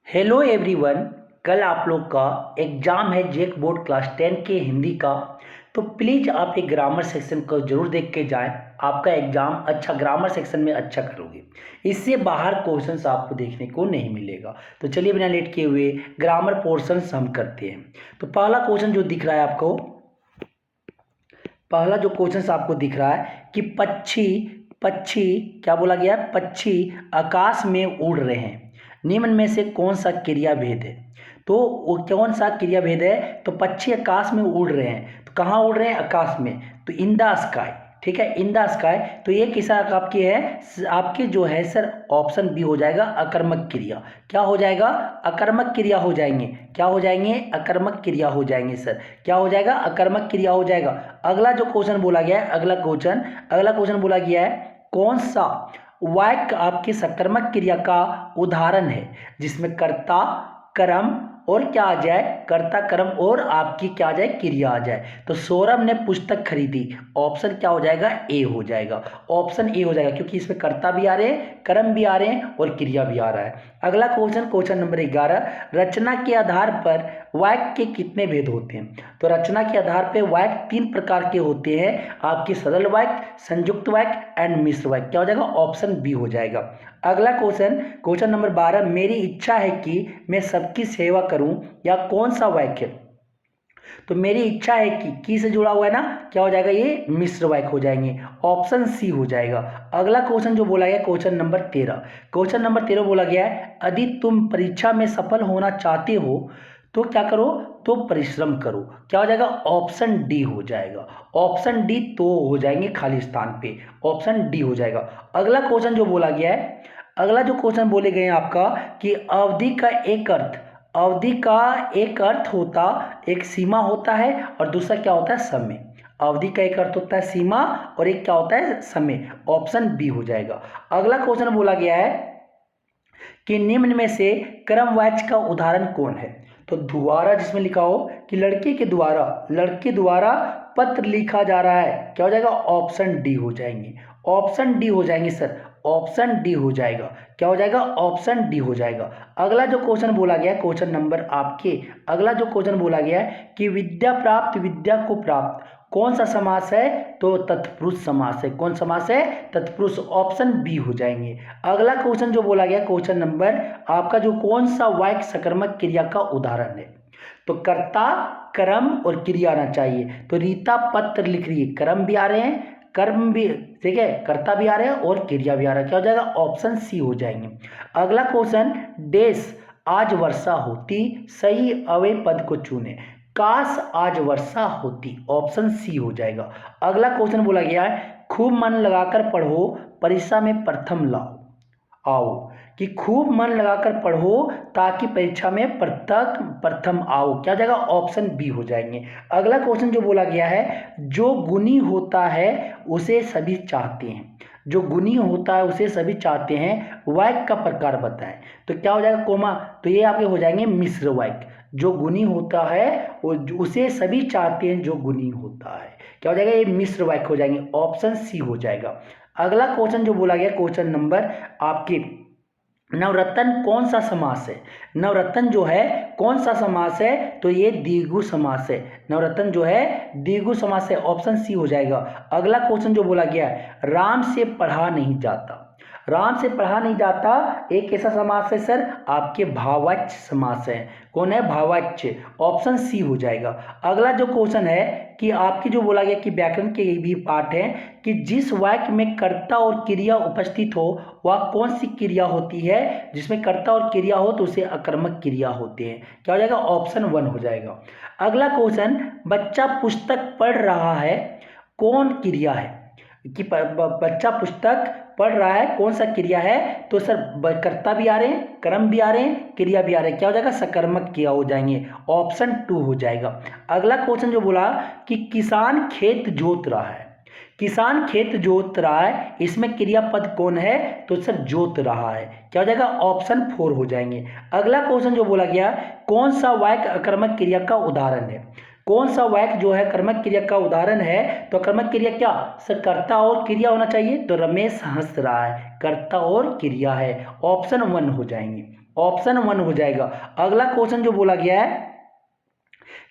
Hello everyone. कल आप लोग का एग्ज़ाम है जेक बोर्ड क्लास 10 के हिंदी का। तो प्लीज़ आप एक ग्रामर सेक्शन को ज़रूर देख के जाएं। आपका एग्ज़ाम अच्छा ग्रामर सेक्शन में अच्छा करोगे। इससे बाहर क्वेश्चंस आपको देखने को नहीं मिलेगा। तो चलिए बिना लेट किए हुए ग्रामर पोर्शंस हम करते हैं। तो पहला क्वेश्चन जो दिख रहा है आपको, पहला जो क्वेश्चन आपको दिख रहा है कि पक्षी पक्षी क्या बोला गया है? पक्षी आकाश में उड़ रहे हैं, निम्न में से कौन सा क्रिया भेद है? तो वो कौन सा क्रिया भेद है? तो पक्षी आकाश में उड़ रहे हैं, तो कहाँ उड़ रहे हैं? आकाश में। तो इन द स्काई, ठीक है, इन द स्काई। तो ये किसा आपकी है, आपके जो है सर ऑप्शन बी हो जाएगा अकर्मक क्रिया। क्या हो जाएगा? अकर्मक क्रिया हो जाएंगे। क्या हो जाएंगे? अकर्मक क्रिया हो जाएंगे सर। क्या हो जाएगा? अकर्मक क्रिया हो जाएगा। अगला जो क्वेश्चन बोला गया है, अगला क्वेश्चन बोला गया है कौन सा वाक्य आपके सकर्मक क्रिया का उदाहरण है जिसमें कर्ता कर्म और क्या आ जाए? कर्ता कर्म और आपकी क्या आ जाए? क्रिया आ जाए। तो सौरभ ने पुस्तक खरीदी, ऑप्शन क्या हो जाएगा? ए हो जाएगा। ऑप्शन ए हो जाएगा, क्योंकि इसमें कर्ता भी आ रहे हैं, कर्म भी आ रहे हैं और क्रिया भी आ रहा है। अगला क्वेश्चन, क्वेश्चन नंबर 11, रचना के आधार पर वाक्य के कितने भेद होते हैं? तो रचना के आधार पर वाक्य 3 प्रकार के होते हैं, आपके सरल वाक्य, संयुक्त वाक्य एंड मिश्र वाक्य। क्या हो जाएगा? ऑप्शन बी हो जाएगा। अगला क्वेश्चन, क्वेश्चन नंबर 12, मेरी इच्छा है कि मैं सबकी सेवा करूं, या कौन सा वाक्य? तो मेरी इच्छा है कि की से जुड़ा हुआ है ना, क्या हो जाएगा? ये मिश्र वाक्य हो जाएंगे। ऑप्शन सी हो जाएगा। अगला क्वेश्चन जो बोला गया, क्वेश्चन नंबर 13 बोला गया है यदि तुम परीक्षा में सफल होना चाहते हो तो क्या करो? तो परिश्रम करो। क्या हो जाएगा? ऑप्शन डी हो जाएगा। ऑप्शन डी तो हो जाएंगे खाली स्थान पे, ऑप्शन डी हो जाएगा। अगला क्वेश्चन जो बोला गया है, अगला जो क्वेश्चन बोले गए हैं आपका कि अवधि का एक अर्थ होता, एक सीमा होता है और दूसरा क्या होता है? समय। अवधि का एक अर्थ होता है सीमा और एक क्या होता है? समय। ऑप्शन बी हो जाएगा। अगला क्वेश्चन बोला गया है कि निम्न में से क्रमवाच्य का उदाहरण कौन है? तो द्वारा जिसमें लिखा हो कि लड़के द्वारा पत्र लिखा जा रहा है, क्या हो जाएगा? ऑप्शन डी हो जाएंगे। ऑप्शन डी हो जाएंगे सर। ऑप्शन डी हो जाएगा। क्या हो जाएगा? ऑप्शन डी हो जाएगा। अगला जो क्वेश्चन बोला गया, क्वेश्चन नंबर आपके, अगला जो क्वेश्चन बोला गया है कि विद्या प्राप्त, विद्या को प्राप्त, कौन सा समास है? तो तत्पुरुष समास है। कौन समास है? तत्पुरुष। ऑप्शन बी हो जाएंगे। अगला क्वेश्चन जो बोला गया, क्वेश्चन नंबर आपका जो कौन सा वाक्य सकर्मक क्रिया का उदाहरण है? तो कर्ता कर्म और क्रिया आना चाहिए। तो रीता पत्र लिख रही है, कर्म भी आ रहे हैं, कर्म भी, ठीक है, कर्ता भी आ रहे हैं और क्रिया भी आ रहा है। क्या हो जाएगा? ऑप्शन सी हो जाएंगे। अगला क्वेश्चन, देश आज वर्षा होती, सही अव्यय पद को चुने। काश आज वर्षा होती, ऑप्शन सी हो जाएगा। अगला क्वेश्चन बोला गया है खूब मन लगाकर पढ़ो, परीक्षा में प्रथम लाओ आओ। कि खूब मन लगाकर पढ़ो ताकि परीक्षा में प्रथम आओ। क्या हो जाएगा? ऑप्शन बी हो जाएंगे। अगला क्वेश्चन जो बोला गया है जो गुणी होता है उसे सभी चाहते हैं, जो गुणी होता है उसे सभी चाहते हैं, वाक्य का प्रकार बताएं। तो क्या हो जाएगा? कोमा। तो ये आपके हो जाएंगे मिश्र वाक्य। जो गुणी होता है उसे सभी चाहते हैं, जो गुणी होता है। क्या हो जाएगा? ये मिश्र वाक्य हो जाएंगे। ऑप्शन सी हो जाएगा। अगला क्वेश्चन जो बोला गया, क्वेश्चन नंबर आपके, नवरत्न कौन सा समास है? नवरत्न जो है कौन सा समास है? तो ये द्विगु समास है। नवरत्न जो है द्विगु समास है। ऑप्शन सी हो जाएगा। अगला क्वेश्चन जो बोला गया है राम से पढ़ा नहीं जाता, राम से पढ़ा नहीं जाता एक ऐसा समास है सर, आपके भाववाच्य समास है। कौन है? भाववाच्य। ऑप्शन सी हो जाएगा। अगला जो क्वेश्चन है कि आपकी जो बोला गया कि व्याकरण के भी पार्ट है कि जिस वाक्य में कर्ता और क्रिया उपस्थित हो वह कौन सी क्रिया होती है? जिसमें कर्ता और क्रिया हो तो उसे अकर्मक क्रिया होते हैं। क्या हो जाएगा? ऑप्शन 1 हो जाएगा। अगला क्वेश्चन, बच्चा पुस्तक पढ़ रहा है, कौन क्रिया है? कि बच्चा पुस्तक पढ़ रहा है, कौन सा क्रिया है? तो सर कर्ता भी आ रहे हैं, कर्म भी आ रहे हैं, क्रिया भी आ रहे हैं। क्या हो जाएगा? सकर्मक क्रिया हो जाएंगे। ऑप्शन 2 हो जाएगा। अगला क्वेश्चन जो बोला कि किसान खेत जोत रहा है, किसान खेत जोत रहा है, इसमें क्रियापद कौन है? तो सर जोत रहा है। क्या हो जाएगा? ऑप्शन 4 हो जाएंगे। अगला क्वेश्चन जो बोला गया कौन सा वाक्य अकर्मक क्रिया का उदाहरण है? कौन सा वाक्य जो है कर्मक क्रिया का उदाहरण है? तो कर्मक क्रिया क्या सर, कर्ता और क्रिया होना चाहिए। तो रमेश हंस रहा है, कर्ता और क्रिया है, ऑप्शन 1 हो जाएंगे, ऑप्शन 1 हो जाएगा। अगला क्वेश्चन जो बोला गया है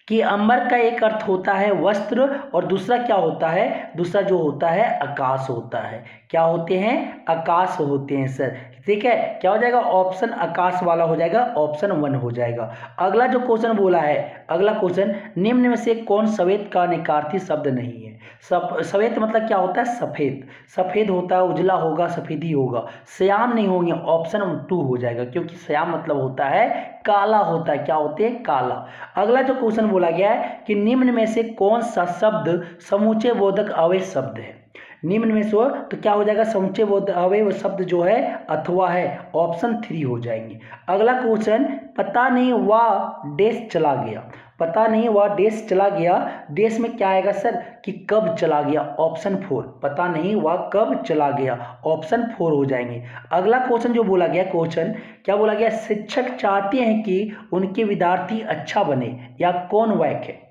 कि अंबर का एक अर्थ होता है वस्त्र और दूसरा क्या होता है? दूसरा जो होता है आकाश होता है। क्या होते हैं? आकाश होते हैं सर। ठीक है, क्या हो जाएगा? ऑप्शन आकाश वाला हो जाएगा, ऑप्शन 1 हो जाएगा। अगला जो क्वेश्चन बोला है, अगला क्वेश्चन, निम्न में से कौन सफेद का निकार्थी शब्द नहीं है? सफेद मतलब क्या होता है? सफेद, सफेद होता है, उजला होगा, सफेदी होगा, श्याम नहीं होंगे, ऑप्शन 2 हो जाएगा, क्योंकि श्याम मतलब होता है काला होता है। क्या होते हैं? काला। अगला जो क्वेश्चन बोला गया है कि निम्न में से कौन सा शब्द समुच्चय बोधक अवयव शब्द है? निम्न में से तो क्या हो जाएगा? समुच्चय बोधक अवयव शब्द जो है अथवा है, ऑप्शन 3 हो जाएंगे। अगला क्वेश्चन, पता नहीं वह देश चला गया, पता नहीं वह देश चला गया, देश में क्या आएगा सर कि कब चला गया, ऑप्शन 4, पता नहीं वह कब चला गया, ऑप्शन 4 हो जाएंगे। अगला क्वेश्चन जो बोला गया, क्वेश्चन क्या बोला गया? शिक्षक चाहते हैं कि उनके विद्यार्थी अच्छा बने, या कौन वाक्य है?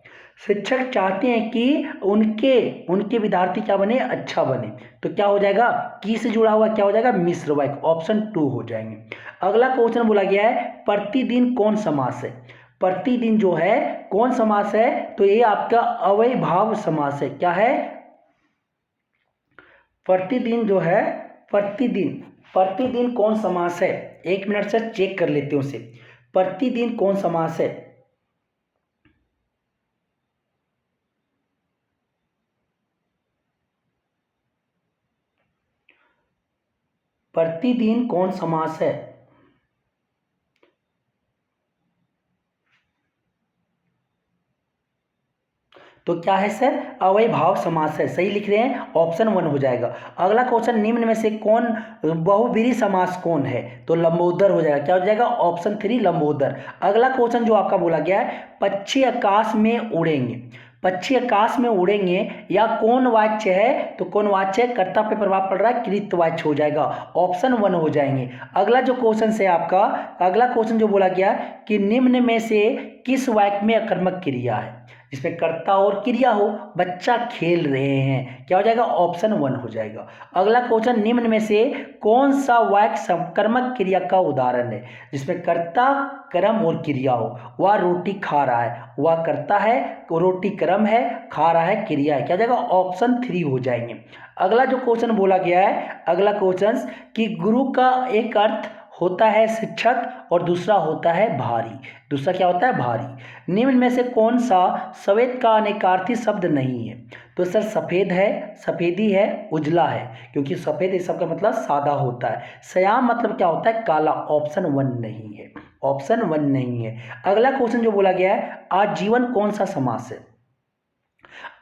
शिक्षक चाहते हैं कि उनके विद्यार्थी क्या बने? अच्छा बने। तो क्या हो जाएगा? की से जुड़ा हुआ क्या हो जाएगा? मिश्र वाक्य, ऑप्शन 2 हो जाएंगे। अगला क्वेश्चन बोला गया है प्रतिदिन कौन समास है? प्रतिदिन जो है कौन समास है? तो ये आपका अव्ययभाव समास है। क्या है? प्रतिदिन जो है, प्रतिदिन कौन समास है? 1 मिनट से चेक कर लेते हैं उसे। प्रतिदिन कौन समास है? प्रतिदिन कौन समास है? तो क्या है सर? अव्ययभाव समास है, सही लिख रहे हैं, ऑप्शन 1 हो जाएगा। अगला क्वेश्चन, निम्न में से कौन बहुब्रीहि समास कौन है? तो लंबोदर हो जाएगा। क्या हो जाएगा? ऑप्शन 3 लंबोदर। अगला क्वेश्चन जो आपका बोला गया है, पक्षी आकाश में उड़ेंगे, पक्षी आकाश में उड़ेंगे, या कौन वाच्य है? तो कौन वाच्य है? कर्ता पे प्रभाव पड़ रहा है, कृत वाच्य हो जाएगा, ऑप्शन 1 हो जाएंगे। अगला जो क्वेश्चन है आपका, अगला क्वेश्चन जो बोला गया कि निम्न में से किस वाक्य में अकर्मक क्रिया है? जिसमें कर्ता और क्रिया हो, बच्चा खेल रहे हैं, क्या हो जाएगा? ऑप्शन 1 हो जाएगा। अगला क्वेश्चन, निम्न में से कौन सा वाक्य सकर्मक क्रिया का उदाहरण है? जिसमें कर्ता कर्म और क्रिया हो, वह रोटी खा रहा है, वह करता है, रोटी कर्म है, खा रहा है क्रिया है, क्या हो जाएगा? ऑप्शन 3 हो जाएंगे। अगला जो क्वेश्चन बोला गया है, अगला क्वेश्चन कि गुरु का एक अर्थ होता है शिक्षक और दूसरा होता है भारी, दूसरा क्या होता है? भारी। निम्न में से कौन सा सफेद का अनेकार्थी शब्द नहीं है? तो सर सफेद है, सफेदी है, उजला है, क्योंकि सफेद इस सबका मतलब सादा होता है। श्याम मतलब क्या होता है? काला, ऑप्शन 1 नहीं है, ऑप्शन 1 नहीं है। अगला क्वेश्चन जो बोला गया है, आजीवन कौन सा समास है?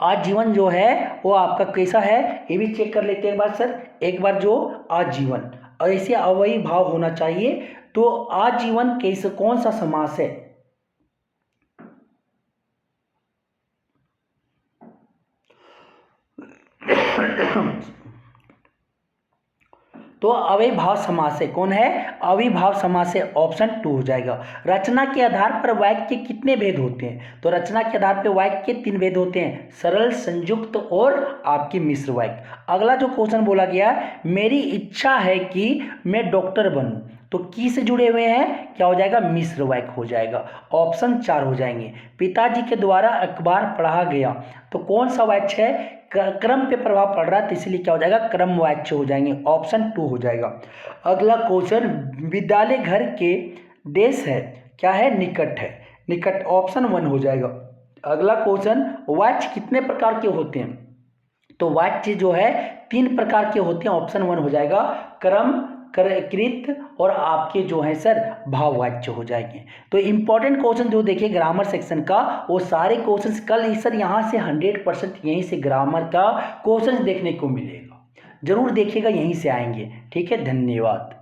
आजीवन जो है वो आपका कैसा है, ये भी चेक कर लेते हैं एक बार सर। एक बार जो आजीवन, और ऐसे अव्ययी भाव होना चाहिए, तो आजीवन कैसे कौन सा समास है? तो अव्ययभाव समास है, कौन है? अव्ययभाव समास है, ऑप्शन 2 हो जाएगा। रचना के आधार पर वाक्य के कितने भेद होते हैं? तो रचना के आधार पर वाक्य के 3 भेद होते हैं, सरल, संयुक्त और आपकी मिश्र वाक्य। अगला जो क्वेश्चन बोला गया, मेरी इच्छा है कि मैं डॉक्टर बनूं, तो की से जुड़े हुए हैं, क्या हो जाएगा? मिश्र वाक्य हो जाएगा, ऑप्शन 4 हो जाएंगे। पिताजी के द्वारा अखबार पढ़ा गया, तो कौन सा वाक्य है? क्रम पे प्रभाव पड़ रहा है, तो इसलिए क्या हो जाएगा? क्रम वाच्य हो जाएंगे, ऑप्शन 2 हो जाएगा। अगला क्वेश्चन, विद्यालय घर के देश है, क्या है? निकट है, निकट, ऑप्शन 1 हो जाएगा। अगला क्वेश्चन, वाच्य कितने प्रकार के होते हैं? तो वाच्य जो है 3 प्रकार के होते हैं, ऑप्शन 1 हो जाएगा। क्रम, कृत और आपके जो है सर भाववाच्य हो जाएंगे। तो इंपॉर्टेंट क्वेश्चन जो देखिए ग्रामर सेक्शन का, वो सारे क्वेश्चंस कल सर यहाँ से 100% यहीं से ग्रामर का क्वेश्चन देखने को मिलेगा, जरूर देखिएगा, यहीं से आएंगे। ठीक है, धन्यवाद।